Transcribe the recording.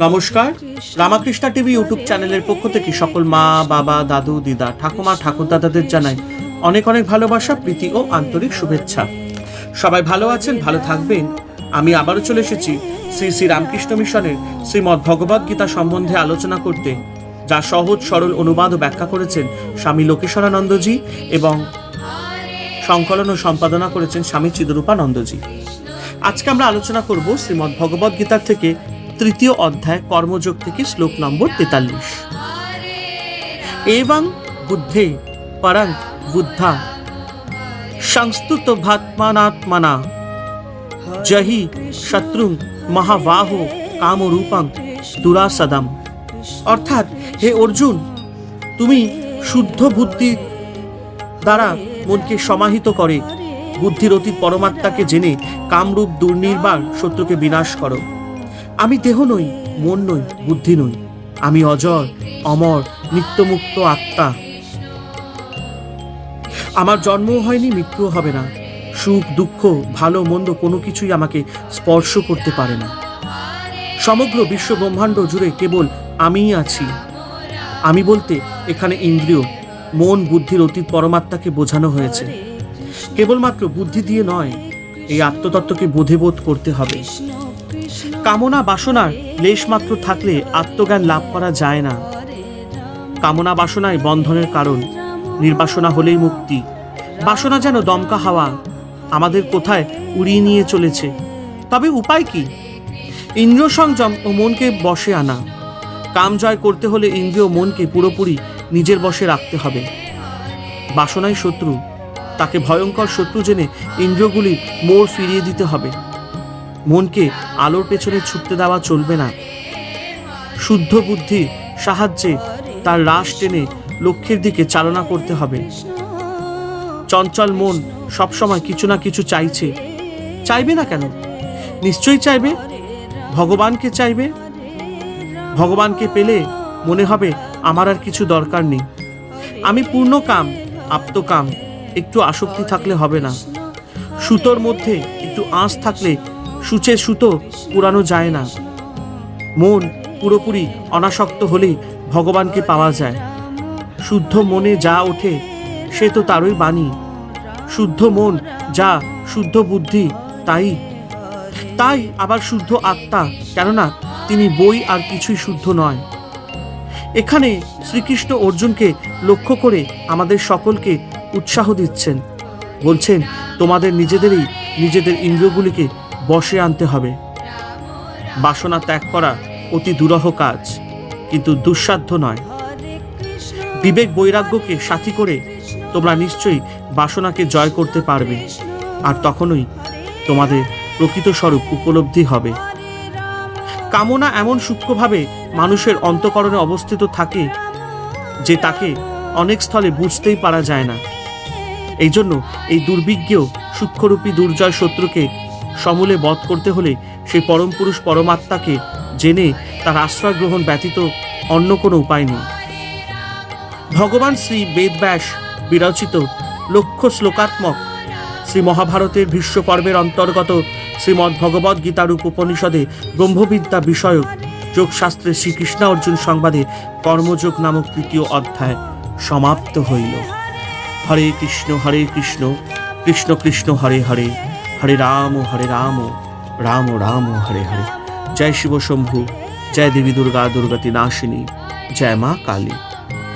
নমস্কার, Ramakrishna TV YouTube চ্যানেলের পক্ষ থেকে সকল মা, বাবা, দাদু, দিদা, ঠাকুমা, ঠাকুরদাদাদের জানাই অনেক অনেক ভালোবাসা, প্রীতি ও আন্তরিক শুভেচ্ছা। সবাই ভালো আছেন, ভালো থাকবেন। আমি আবারও চলে এসেছি শ্রী শ্রী রামকৃষ্ণ মিশনের শ্রীমদ্ ভগবদ গীতা সম্বন্ধে আলোচনা করতে, যা সহজ সরল অনুবাদ ও ব্যাখ্যা করেছেন স্বামী লোকেশ্বরানন্দজি এবং সংকলন ও সম্পাদনা করেছেন স্বামী চিদরূপানন্দজি। আজকে আমরা আলোচনা করব শ্রীমদ্ ভগবদ গীতার থেকে তৃতীয় অধ্যায় কর্মযোগ থেকে শ্লোক নম্বর 43। এবং বুদ্ধে পরং বুদ্ধা সংস্তুত ভাত্মানাত্মনা জহি শত্রুং মহাবাহ কামরূপং দুরাসদম। অর্থাৎ, হে অর্জুন, তুমি শুদ্ধ বুদ্ধি দ্বারা মনকে সমাহিত করে বুদ্ধির অতীত পরমাত্মাকে জেনে কামরূপ দুর্নির্বাণ শত্রুকে বিনাশ করো। আমি দেহ নই, মন নই, বুদ্ধি নই, আমি অজর, অমর, নিত্যমুক্ত আত্মা। আমার জন্মও হয়নি, মৃত্যুও হবে না। সুখ দুঃখ ভালো মন্দ কোনো কিছুই আমাকে স্পর্শ করতে পারে না। সমগ্র বিশ্ব ব্রহ্মাণ্ড জুড়ে কেবল আমিই আছি। আমি বলতে এখানে ইন্দ্রিয়, মন, বুদ্ধির অতীত পরমাত্মাকে বোঝানো হয়েছে। কেবলমাত্র বুদ্ধি দিয়ে নয়, এই আত্মতত্ত্বকে বোধ করতে হবে। কামনা বাসনার লেশ মাত্র থাকলে আত্মজ্ঞান লাভ করা যায় না। কামনা বাসনায় বন্ধনের কারণ, নির্বাসনা হলেই মুক্তি। বাসনা যেন দমকা হাওয়া, আমাদের কোথায় উড়িয়ে নিয়ে চলেছে। তবে উপায় কি? ইন্দ্রিয় সংযম ও মনকে বশে আনা। কাম জয় করতে হলে ইন্দ্রিয় মনকে পুরোপুরি নিজের বশে রাখতে হবে। বাসনাই শত্রু, তাকে ভয়ঙ্কর শত্রু জেনে ইন্দ্রিয়গুলির মোড় ফিরিয়ে দিতে হবে। মনকে আলোর পেছনে ছুটতে দেওয়া চলবে না। শুদ্ধ বুদ্ধির সাহায্যে তার রাশ টেনে লক্ষ্যের দিকে চালনা করতে হবে। চঞ্চল মন সবসময় কিছু না কিছু চাইবে না কেন? নিশ্চয়ই চাইবে, ভগবানকে চাইবে। ভগবানকে পেলে মনে হবে আমার আর কিছু দরকার নেই। আমি পূর্ণ কাম, আপ্তকাম। একটু আসক্তি থাকলে হবে না। সুতোর মধ্যে একটু আঁচ থাকলে সূচের সুতো পুরানো যায় না। মন পুরোপুরি অনাসক্ত হলেই ভগবানকে পাওয়া যায়। শুদ্ধ মনে যা ওঠে সে তো তারই বাণী। শুদ্ধ মন যা, শুদ্ধ বুদ্ধি তাই আবার শুদ্ধ আত্মা, কেননা তিনি বই আর কিছুই শুদ্ধ নয়। এখানে শ্রীকৃষ্ণ অর্জুনকে লক্ষ্য করে আমাদের সকলকে উৎসাহ দিচ্ছেন। বলছেন, তোমাদের নিজেদের ইন্দ্রিয়গুলিকে বশে আনতে হবে। বাসনা ত্যাগ করা অতি দুরূহ কাজ, কিন্তু দুঃসাধ্য নয়। বিবেক বৈরাগ্যকে সাথী করে তোমরা নিশ্চয়ই বাসনাকে জয় করতে পারবে, আর তখনই তোমাদের প্রকৃত স্বরূপ উপলব্ধি হবে। কামনা এমন সূক্ষ্মভাবে মানুষের অন্তঃকরণে অবস্থিত থাকে যে তাকে অনেক স্থলে বুঝতেই পারা যায় না। এই জন্য এই দুর্বিজ্ঞ সূক্ষ্মরূপী দুর্জয় শত্রুকে সমূলে বধ করতে হলে সেই পরম পুরুষ পরমাত্মাকে জেনে তার আশ্রয় গ্রহণ ব্যতীত অন্য কোনো উপায় নেই। ভগবান শ্রী বেদব্যাস বিরচিত লক্ষ শ্লোকাত্মক শ্রী মহাভারতের ভীষ্ম পর্বের অন্তর্গত শ্রীমদ্ ভগবদ গীতারূপ উপনিষদে ব্রহ্মবিদ্যা বিষয়ক যোগশাস্ত্রে শ্রীকৃষ্ণ অর্জুন সংবাদে কর্মযোগ নামক তৃতীয় অধ্যায় সমাপ্ত হইল। হরে কৃষ্ণ কৃষ্ণ কৃষ্ণ হরে হরে, হরে রাম রাম রাম হরে হরে। জয় শিব শম্ভু, জয় দেবী দুর্গা দুর্গতি নাশিনী, জয় মা কালী।